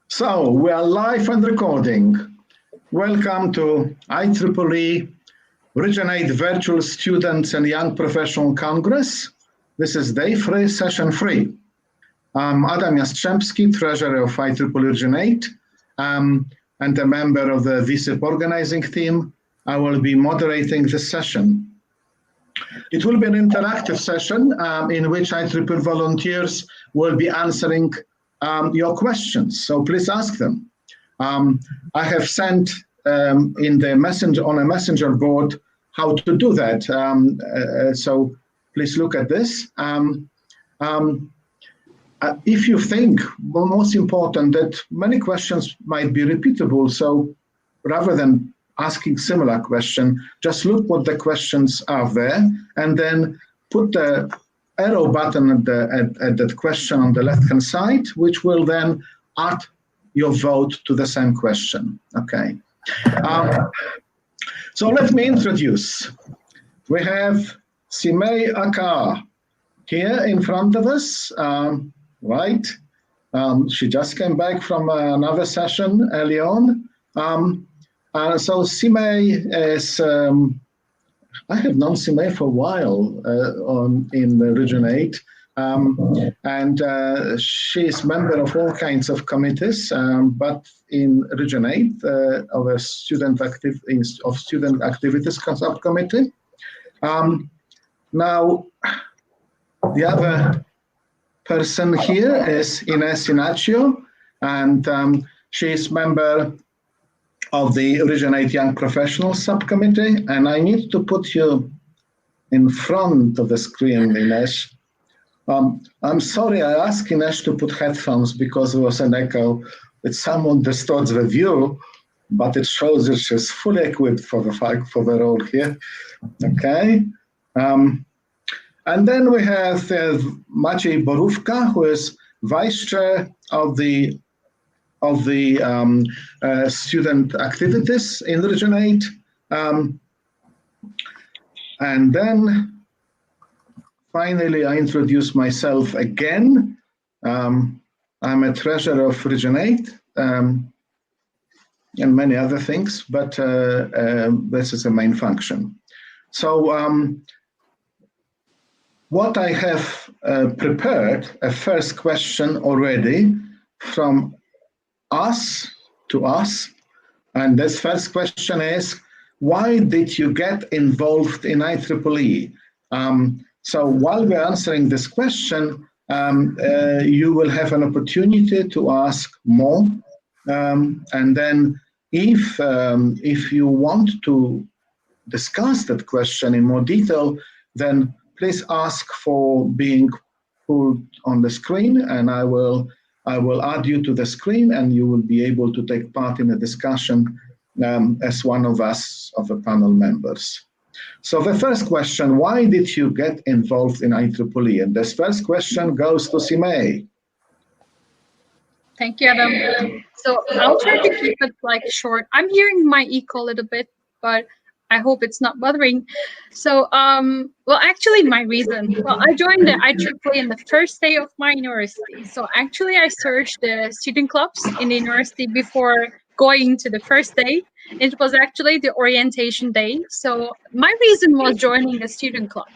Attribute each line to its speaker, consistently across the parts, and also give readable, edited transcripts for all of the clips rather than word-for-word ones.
Speaker 1: So we are live and recording. Welcome to IEEE Originate Virtual Students and Young Professional Congress. This is day 3, session 3. I'm Adam Jastrzebski, treasurer of IEEE Originate, and a member of the YPSYP organizing team. I will be moderating this session. It will be an interactive session in which IEEE volunteers will be answering your questions, so please ask them. I have sent in the messenger on a messenger board how to do that. So please look at this. If you think, well, most important, that many questions might be repeatable, so rather than asking similar question, just look what the questions are there, and then put the arrow button at that question on the left-hand side, which will then add your vote to the same question. Okay. So let me introduce. We have Simay Akar here in front of us, right? She just came back from another session early on. So Simay is, I have known Simay for a while in Originate, and she's member of all kinds of committees, but in Originate, of a student activities subcommittee. Now, the other person here is Inês Inácio, and she is member of the Originate Young Professionals Subcommittee, and I need to put you in front of the screen, Inês. I'm sorry, I asked Inês to put headphones because there was an echo. It somewhat distorts the view, but it shows that she's fully equipped for the role here. Okay. And then we have Maciej Borówka, who is vice chair of the student activities in Originate. And then finally, I introduce myself again. I'm a treasurer of Originate and many other things, but this is a main function. So what I have prepared, a first question already from us to us, and this first question is, why did you get involved in IEEE? So while we're answering this question, you will have an opportunity to ask more, and then if you want to discuss that question in more detail, then please ask for being put on the screen, and I will add you to the screen, and you will be able to take part in the discussion as one of us, of the panel members. So the first question, why did you get involved in IEEE? And this first question goes to Simay.
Speaker 2: Thank you, Adam. So I'll try to keep it like short. I'm hearing my echo a little bit, but I hope it's not bothering. So, well, actually, my reason. Well, I joined the IEEE in the first day of my university. So actually, I searched the student clubs in the university before going to the first day. It was actually the orientation day. So my reason was joining a student club.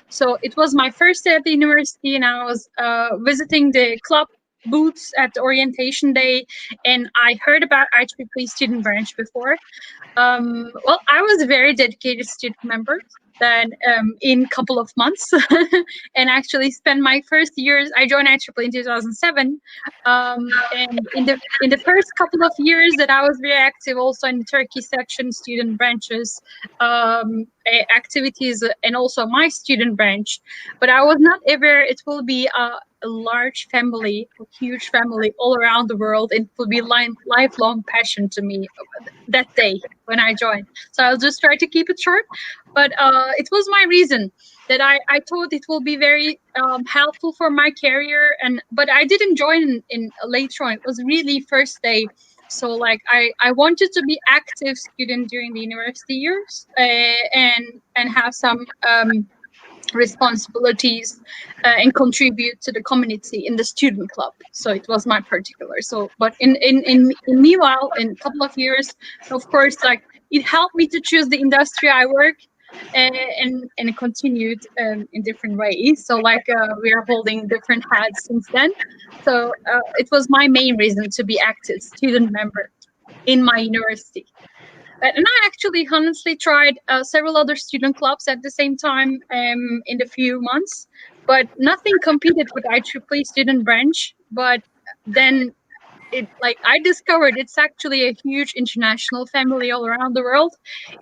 Speaker 2: So it was my first day at the university, and I was visiting the club booths at the orientation day, and I heard about IEEE student branch before. Well, I was a very dedicated student member then in a couple of months and actually spent my first years. I joined IEEE in 2007, and in the first couple of years that I was very active also in the Turkey section, student branches, activities, and also my student branch. But I was not ever, it will be a large family, a huge family all around the world. It will be lifelong passion to me that day when I joined. So I'll just try to keep it short. But it was my reason that I thought it will be very helpful for my career. But I didn't join in later on. It was really first day. So like I wanted to be active student during the university years and have some responsibilities and contribute to the community in the student club. So it was my particular. So, but in meanwhile, in a couple of years, of course, like it helped me to choose the industry I work and it continued in different ways. So like we are holding different hats since then. So it was my main reason to be active student member in my university. And I actually honestly tried several other student clubs at the same time in the few months, but nothing competed with IEEE student branch. But then I discovered it's actually a huge international family all around the world,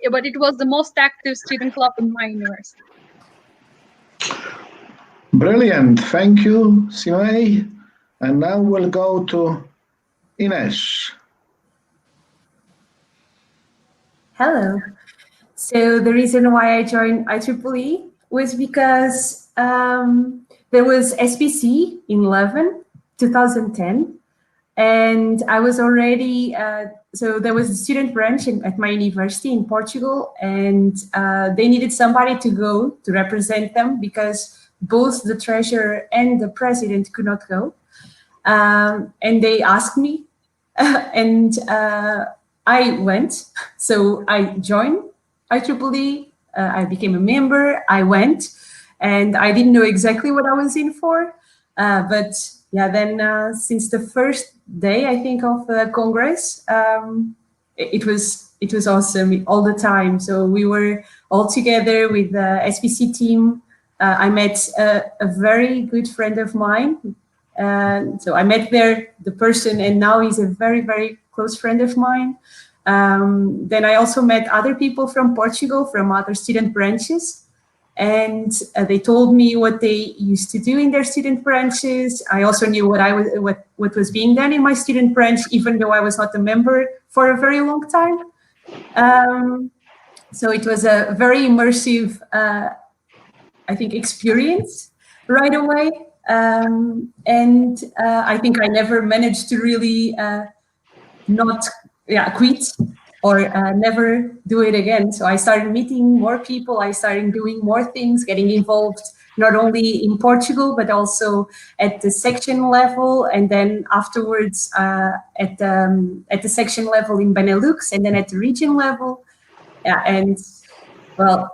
Speaker 2: but it was the most active student club in my university.
Speaker 1: Brilliant. Thank you, Simay. And now we'll go to Inês.
Speaker 3: Hello. So the reason why I joined IEEE was because there was SPC in 2010, and I was already, so there was a student branch at my university in Portugal, and they needed somebody to go to represent them because both the treasurer and the president could not go. And they asked me, and I went. So I joined IEEE, I became a member, I went, and I didn't know exactly what I was in for. But yeah, then since the first day, I think, of the Congress, it was awesome all the time. So we were all together with the SPC team. I met a very good friend of mine. So I met there the person, and now he's a very, very close friend of mine. Then I also met other people from Portugal, from other student branches, and they told me what they used to do in their student branches. I also knew what was being done in my student branch, even though I was not a member for a very long time. So it was a very immersive, I think, experience right away. And I think I never managed to really not quit or never do it again. So I started meeting more people. I started doing more things, getting involved not only in Portugal, but also at the section level. And then afterwards at the section level in Benelux, and then at the region level. Yeah, and well,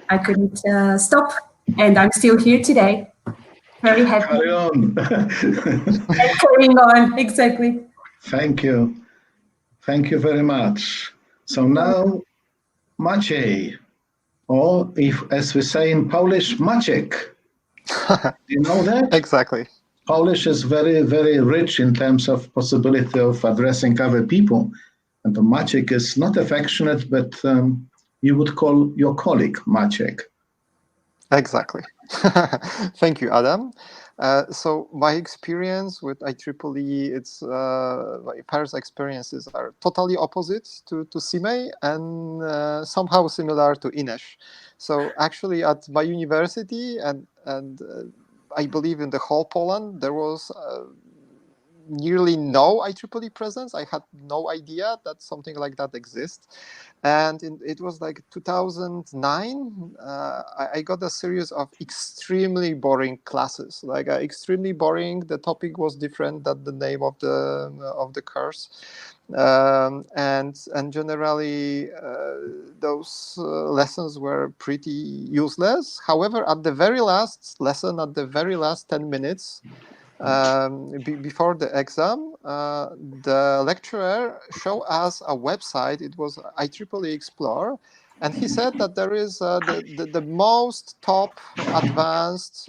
Speaker 3: I couldn't stop. And I'm still here today. Very happy.
Speaker 1: Carry on.
Speaker 3: Carrying on, exactly.
Speaker 1: Thank you. Thank you very much. So now, Maciej, or if, as we say in Polish, Maciek. You know that?
Speaker 4: Exactly.
Speaker 1: Polish is very, very rich in terms of possibility of addressing other people. And the Maciek is not affectionate, but you would call your colleague Maciek.
Speaker 4: Exactly. Thank you, Adam. So my experience with IEEE, my first experiences are totally opposite to Simay and somehow similar to Inês. So actually at my university and I believe in the whole Poland, there was nearly no IEEE presence. I had no idea that something like that exists. And it was like 2009, I got a series of extremely boring classes, extremely boring. The topic was different than the name of the course. And generally those lessons were pretty useless. However, at the very last lesson, at the very last 10 minutes, before the exam, the lecturer showed us a website. It was IEEE Explore, and he said that there is the most top advanced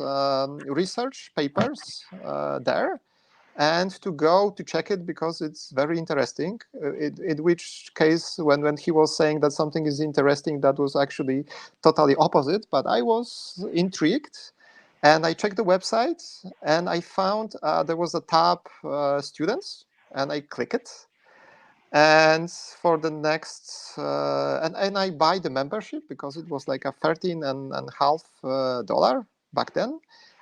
Speaker 4: research papers there, and to go to check it because it's very interesting. In which case, when he was saying that something is interesting, that was actually totally opposite. But I was intrigued. And I checked the website, and I found there was a tab students, and I click it. And for the next, and I buy the membership because it was like a $13.50 back then.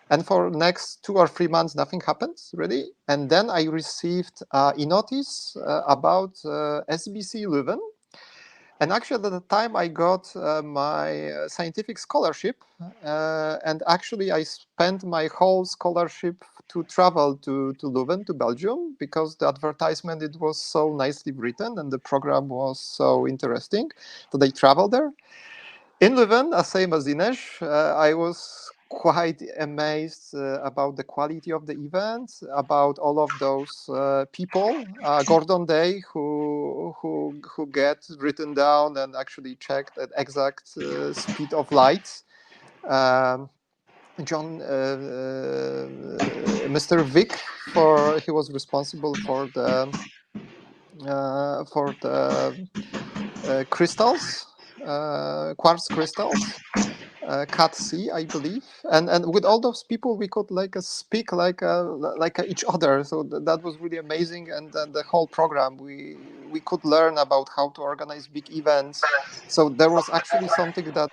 Speaker 4: And for the next 2 or 3 months, nothing happened really. And then I received a notice about SBC Leuven. And actually, at the time, I got my scientific scholarship, and actually, I spent my whole scholarship to travel to Leuven, to Belgium, because the advertisement, it was so nicely written, and the program was so interesting that I traveled there. In Leuven, same as Inês, I was quite amazed about the quality of the event, about all of those people, Gordon Day, who get written down and actually checked at exact speed of light. Mr. Vic, he was responsible for the crystals, quartz crystals. Cat C, I believe, and with all those people, we could speak like each other. So that was really amazing, and then the whole program, we could learn about how to organize big events. So there was actually something that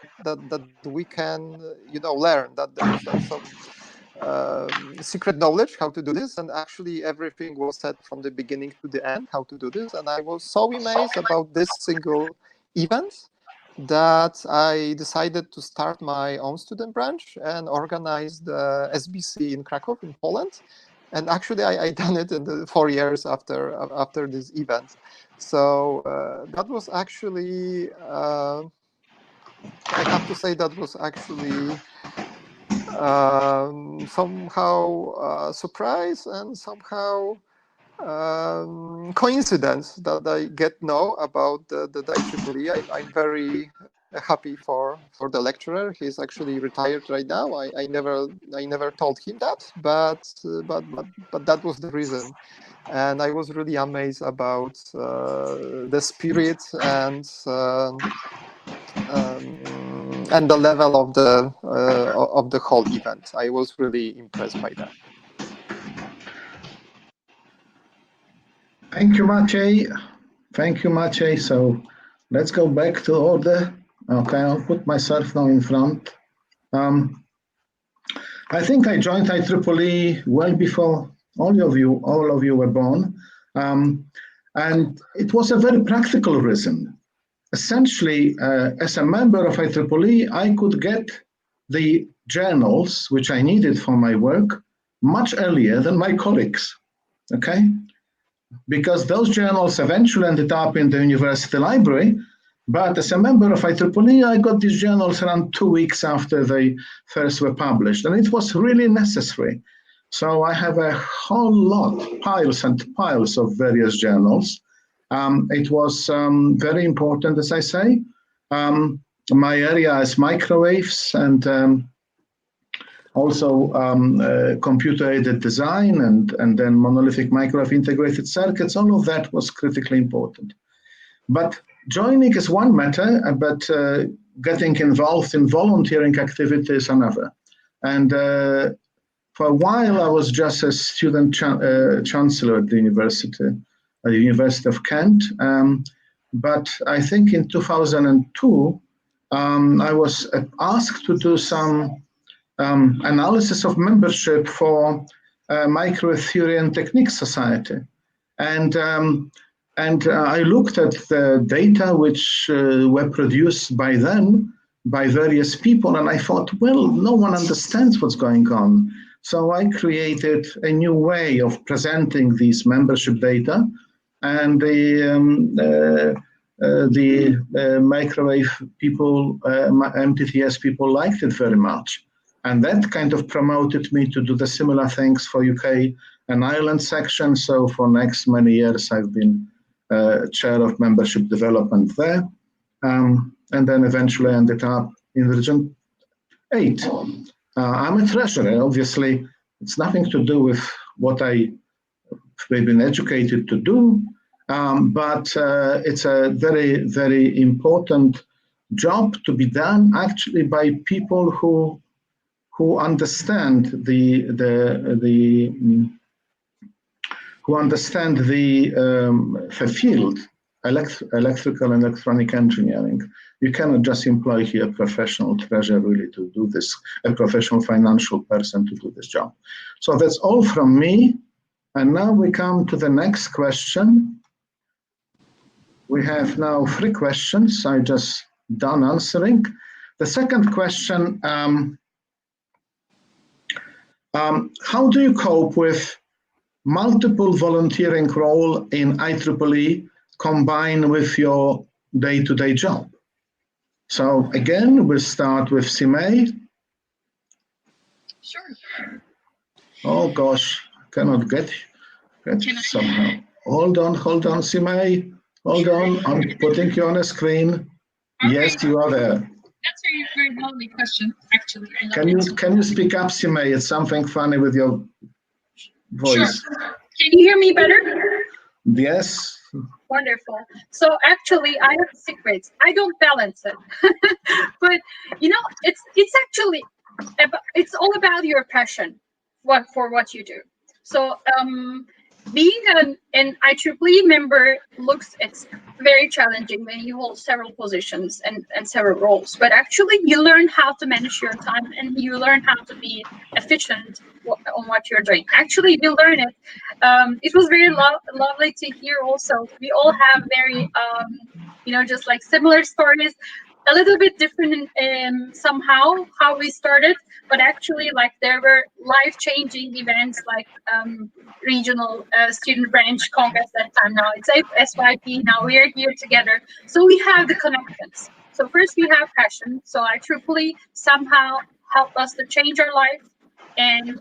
Speaker 4: we can learn, that there is some secret knowledge how to do this, and actually everything was said from the beginning to the end how to do this. And I was so amazed about this single event that I decided to start my own student branch and organize the SBC in Krakow, in Poland. And actually, I done it in the 4 years after this event. So that was actually, I have to say, that was actually somehow surprise and somehow coincidence that I get know about the IEEE. I'm very happy for the lecturer. He's actually retired right now. I never told him that, but that was the reason, and I was really amazed about the spirit and the level of the whole event. I was really impressed by that.
Speaker 1: Thank you, Maciej. Thank you, Maciej. So let's go back to order. Okay, I'll put myself now in front. I think I joined IEEE well before all of you were born. And it was a very practical reason. Essentially, as a member of IEEE, I could get the journals which I needed for my work much earlier than my colleagues, okay? Because those journals eventually ended up in the university library, but as a member of IEEE, I got these journals around 2 weeks after they first were published, and it was really necessary. So I have a whole lot, piles and piles of various journals. It was very important, as I say. My area is microwaves and also computer-aided design and then monolithic microwave integrated circuits. All of that was critically important. But joining is one matter, but getting involved in volunteering activities another. And for a while, I was just a student chancellor at the University of Kent. But I think in 2002, I was asked to do some analysis of membership for Microwave Theory and Technique Society. And I looked at the data which were produced by them, by various people, and I thought, well, no one understands what's going on. So I created a new way of presenting these membership data, and the microwave people, MTTS people liked it very much. And that kind of promoted me to do the similar things for UK and Ireland section. So for next many years, I've been chair of membership development there. And then eventually ended up in Region 8. I'm a treasurer. Obviously, it's nothing to do with what I've been educated to do, but it's a very, very important job to be done actually by people who understand the field, electrical and electronic engineering. You cannot just employ here a professional treasurer really to do this, a professional financial person to do this job. So that's all from me. And now we come to the next question, We have now 3 questions. I just done answering. The second question, how do you cope with multiple volunteering role in IEEE combined with your day-to-day job? So again, we'll start with Simay.
Speaker 2: Sure.
Speaker 1: Oh gosh, cannot get somehow. Hold on, Simay. Hold on, I'm putting you on a screen. Yes, you are there.
Speaker 2: That's a very lovely question, actually.
Speaker 1: Can you speak up, Simay? It's something funny with your voice.
Speaker 2: Sure. Can you hear me better?
Speaker 1: Yes.
Speaker 2: Wonderful. So actually, I have secrets. I don't balance it, but you know, it's actually it's all about your passion, for what you do. So being an IEEE member it's very challenging when you hold several positions and several roles, but actually you learn how to manage your time and you learn how to be efficient on what you're doing. Actually, you learn it. It was very lovely to hear also. We all have very, you know, just like similar stories, a little bit different somehow how we started, but actually like there were life-changing events like regional student branch congress that time. Now it's R8vSYP. Now we are here together, so we have the connections. So first we have passion. So IEEE somehow helped us to change our life, and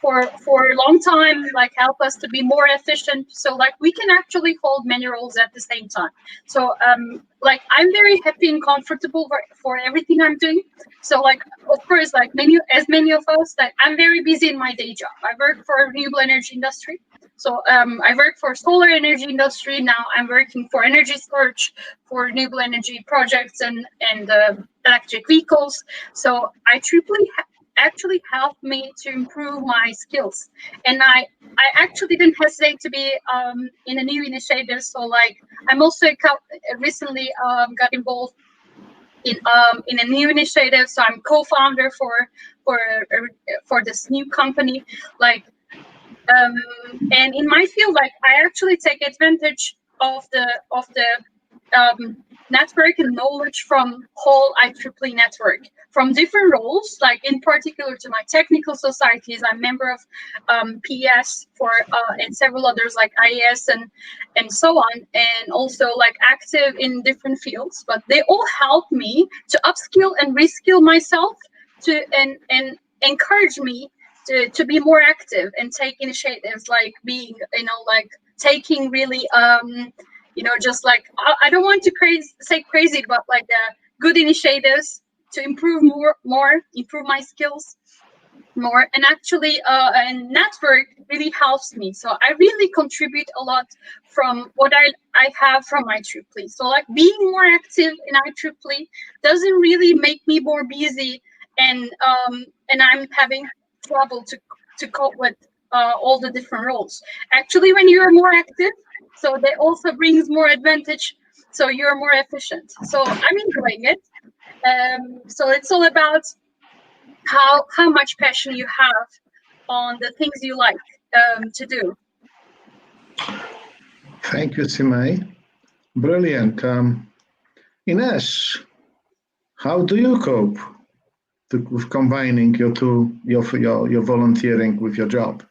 Speaker 2: for a long time, like help us to be more efficient. So like we can actually hold many roles at the same time. So like I'm very happy and comfortable for everything I'm doing. So like of course, like many of us, that I'm very busy in my day job. I work for a renewable energy industry. So I work for solar energy industry. Now I'm working for energy storage for renewable energy projects and electric vehicles. So IEEE actually helped me to improve my skills, and I actually didn't hesitate to be in a new initiative. So like I'm also recently got involved in a new initiative. So I'm co-founder for this new company, like and in my field, like I actually take advantage of the network and knowledge from whole IEEE network, from different roles, like in particular to my technical societies. I'm member of PS and several others like IES and so on, and also like active in different fields. But they all help me to upskill and reskill myself and encourage me to be more active and take initiatives, like being, you know, like taking really you know, just like I don't want to say crazy, but like good initiatives to improve improve my skills more. And actually and network really helps me. So I really contribute a lot from what I have from IEEE. So like being more active in IEEE doesn't really make me more busy, and I'm having trouble to cope with all the different roles. Actually, when you're more active, so that also brings more advantage, so you're more efficient. So I'm enjoying it. So it's all about how much passion you have on the things you like to do.
Speaker 1: Thank you, Simay. Brilliant. Inês, how do you cope with combining your volunteering with your job?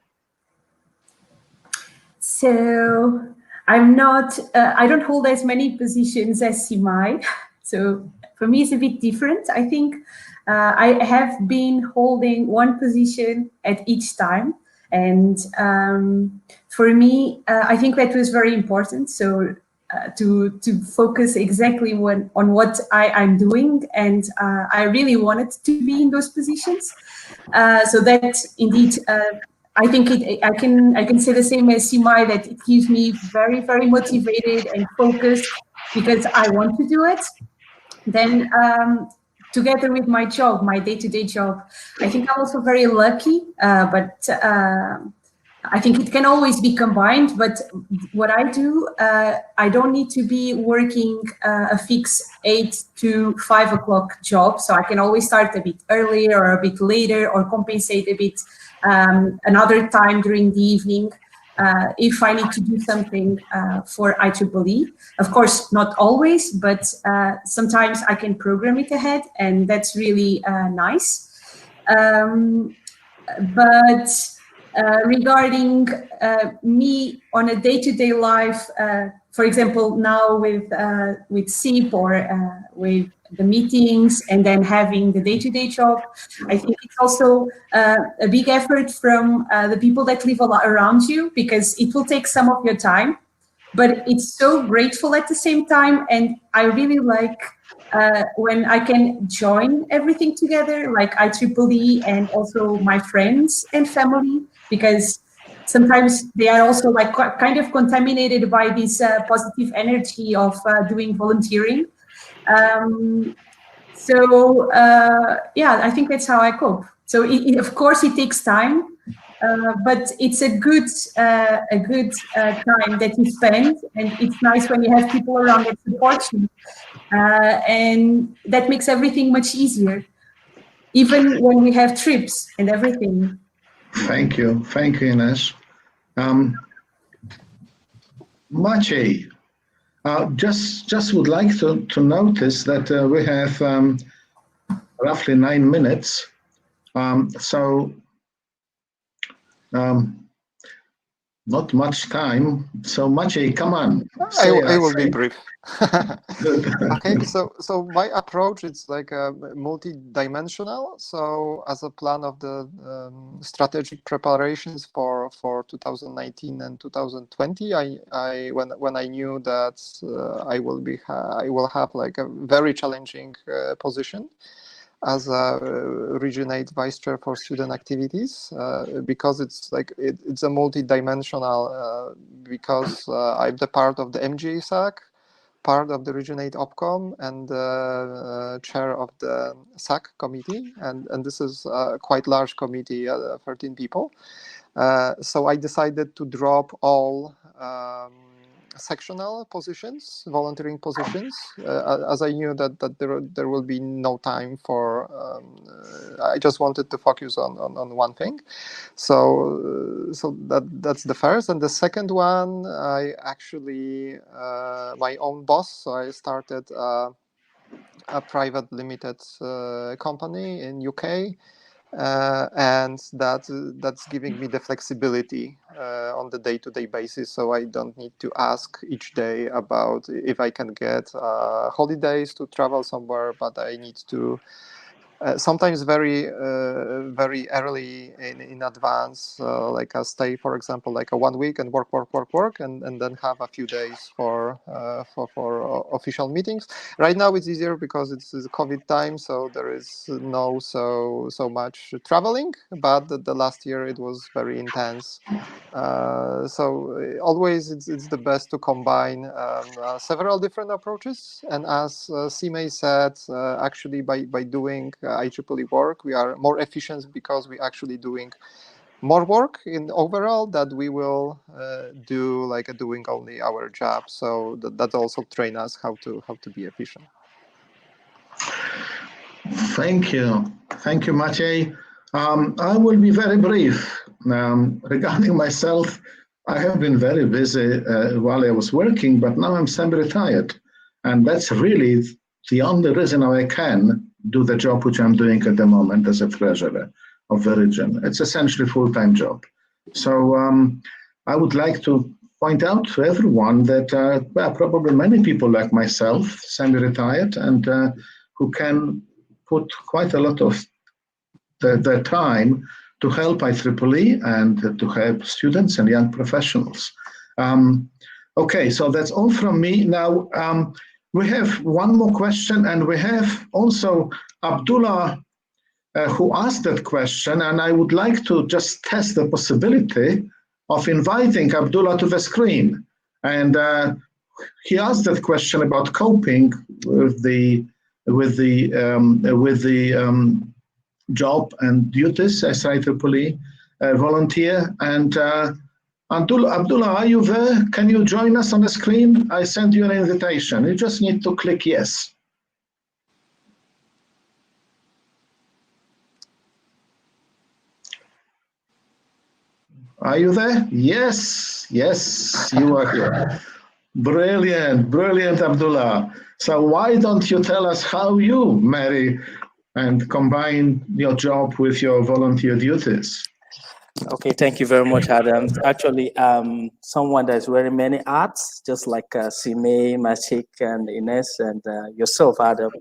Speaker 3: So I'm not, I don't hold as many positions as Simay. So for me, it's a bit different. I think I have been holding one position at each time. And for me, I think that was very important. So to focus exactly on what I'm doing. And I really wanted to be in those positions. So that indeed, I think I can say the same as Simay, that it keeps me very, very motivated and focused because I want to do it. Then together with my job, my day-to-day job, I think I'm also very lucky, but I think it can always be combined. But what I do, I don't need to be working a fixed 8 to 5 o'clock job. So I can always start a bit earlier or a bit later, or compensate a bit another time during the evening. if I need to do something for IEEE. Of course, not always, but sometimes I can program it ahead, and that's really nice. But regarding me on a day-to-day life, for example, now with SYP or with the meetings and then having the day-to-day job, I think it's also a big effort from the people that live around you, because it will take some of your time, but it's so grateful at the same time. And I really like when I can join everything together, like IEEE and also my friends and family, because sometimes they are also like kind of contaminated by this positive energy of doing volunteering. Yeah, I think that's how I cope. So of course it takes time, but it's a good time that you spend, and it's nice when you have people around that support you, and that makes everything much easier, even when we have trips and everything.
Speaker 1: Thank you, Inês. Maciej, just would like to notice that we have roughly 9 minutes. Not much time. So Maciej, come on.
Speaker 4: I will be brief. Okay, so my approach is like a multi-dimensional. So as a plan of the strategic preparations for 2019 and 2020, when I knew that I will have like a very challenging position as a regionate vice chair for student activities, because it's a multi-dimensional, because I'm the part of the MGA SAC, part of the regionate OPCOM, and chair of the SAC committee, and this is a quite large committee, 13 people. So I decided to drop all sectional positions, volunteering positions, as I knew that there will be no time for. I just wanted to focus on one thing, so that's the first. And the second one, I actually my own boss. So I started a private limited company in UK. And that's giving me the flexibility on the day-to-day basis, so I don't need to ask each day about if I can get holidays to travel somewhere, but I need to sometimes very early in advance, like a stay, for example, like a 1 week and work, and then have a few days for official meetings. Right now it's easier because it's COVID time, so there is no so much traveling, but the last year it was very intense. So always it's the best to combine several different approaches. And as Simay said, actually by doing IEEE work, we are more efficient because we actually doing more work in overall that we will do like doing only our job. So that also train us how to be efficient.
Speaker 1: Thank you, Maciej. I will be very brief. Regarding myself, I have been very busy while I was working, but now I'm semi-retired, and that's really the only reason I can do the job which I'm doing at the moment as a treasurer of the region. It's essentially a full-time job. So I would like to point out to everyone that probably many people like myself, semi-retired, and who can put quite a lot of their time to help IEEE and to help students and young professionals. Okay, so that's all from me. Now, we have one more question, and we have also Abdullah who asked that question, and I would like to just test the possibility of inviting Abdullah to the screen. And he asked that question about coping with the job and duties as IEEE volunteer. And Abdullah, are you there? Can you join us on the screen? I sent you an invitation. You just need to click yes. Are you there? Yes, yes, you are here. Brilliant, brilliant, Abdullah. So why don't you tell us how you marry and combine your job with your volunteer duties?
Speaker 5: Okay, thank you very much, Adam. Actually, someone that's wearing many hats, just like Simay, Maciej, and Inês, and yourself, Adam.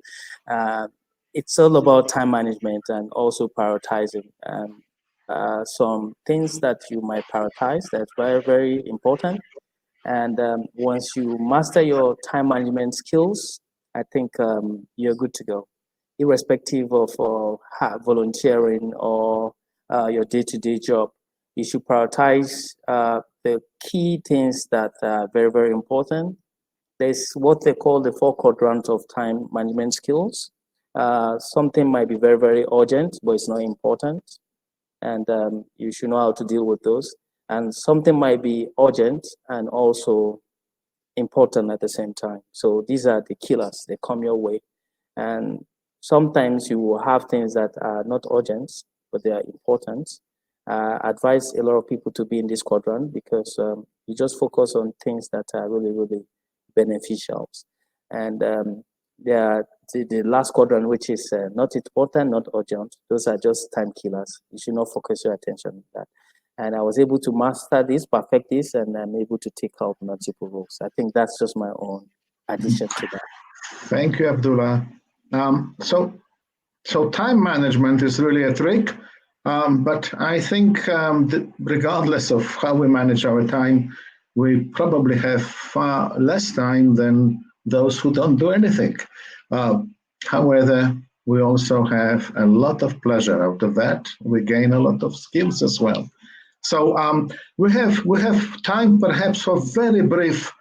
Speaker 5: It's all about time management and also prioritizing. Some things that you might prioritize that's very, very important. And once you master your time management skills, I think you're good to go, irrespective of volunteering or your day-to-day job. You should prioritize the key things that are very, very important. There's what they call the 4 quadrants of time management skills. Something might be very, very urgent, but it's not important. And you should know how to deal with those. And something might be urgent and also important at the same time. So these are the killers, they come your way. And sometimes you will have things that are not urgent, but they are important. Advise a lot of people to be in this quadrant because you just focus on things that are really, really beneficial. And the last quadrant, which is not important, not urgent, those are just time killers. You should not focus your attention on that. And I was able to master this, perfect this, and I'm able to take out multiple roles. I think that's just my own addition to that.
Speaker 1: Thank you, Abdullah. So time management is really a trick, but I think that regardless of how we manage our time, we probably have far less time than those who don't do anything. However, we also have a lot of pleasure out of that. We gain a lot of skills as well. So we have time perhaps for very brief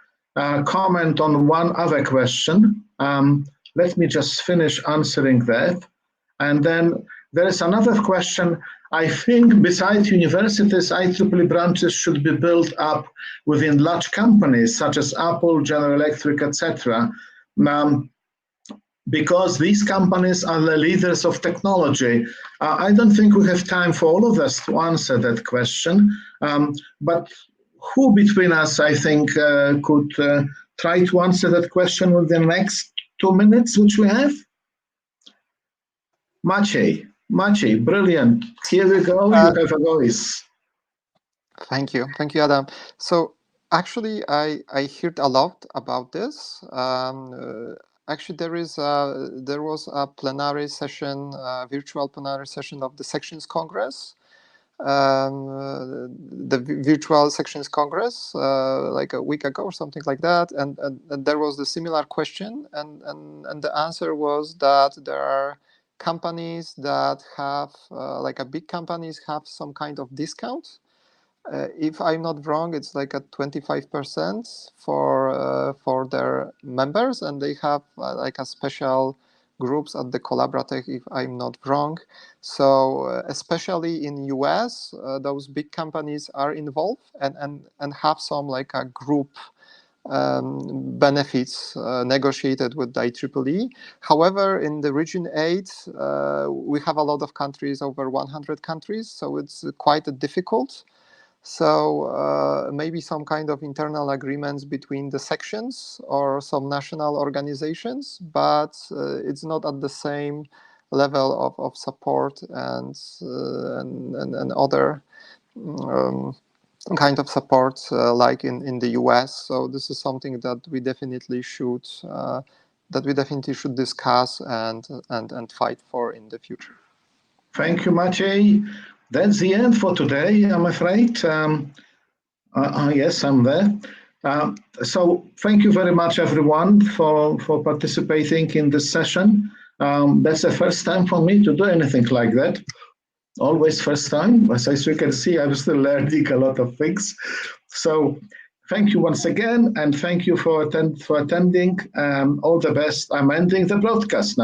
Speaker 1: comment on one other question. Let me just finish answering that. And then there is another question. I think besides universities, IEEE branches should be built up within large companies such as Apple, General Electric, etc. Because these companies are the leaders of technology. I don't think we have time for all of us to answer that question, but who between us, I think, could try to answer that question within the next 2 minutes, which we have? Maciej, brilliant. Here we go, you have a voice.
Speaker 4: Thank you, Adam. So actually, I heard a lot about this. Actually, there was a plenary session, virtual plenary session of the Sections Congress, the virtual Sections Congress, like a week ago or something like that, and there was the similar question, and the answer was that there are companies that have, like a big companies have some kind of discount. If I'm not wrong, it's like a 25% for their members, and they have like a special groups at the Collaborative, if I'm not wrong. So especially in US, those big companies are involved and have some like a group benefits negotiated with the IEEE. However, in the region 8, we have a lot of countries, over 100 countries, so it's quite difficult. So maybe some kind of internal agreements between the sections or some national organizations, but it's not at the same level of support and other kind of support like in the US. So this is something that we definitely should discuss and fight for in the future.
Speaker 1: Thank you, Maciej. That's the end for today, I'm afraid. Yes, I'm there. So thank you very much, everyone, for participating in this session. That's the first time for me to do anything like that. Always first time. As you can see, I'm still learning a lot of things. So thank you once again, and thank you for attending. All the best. I'm ending the broadcast now.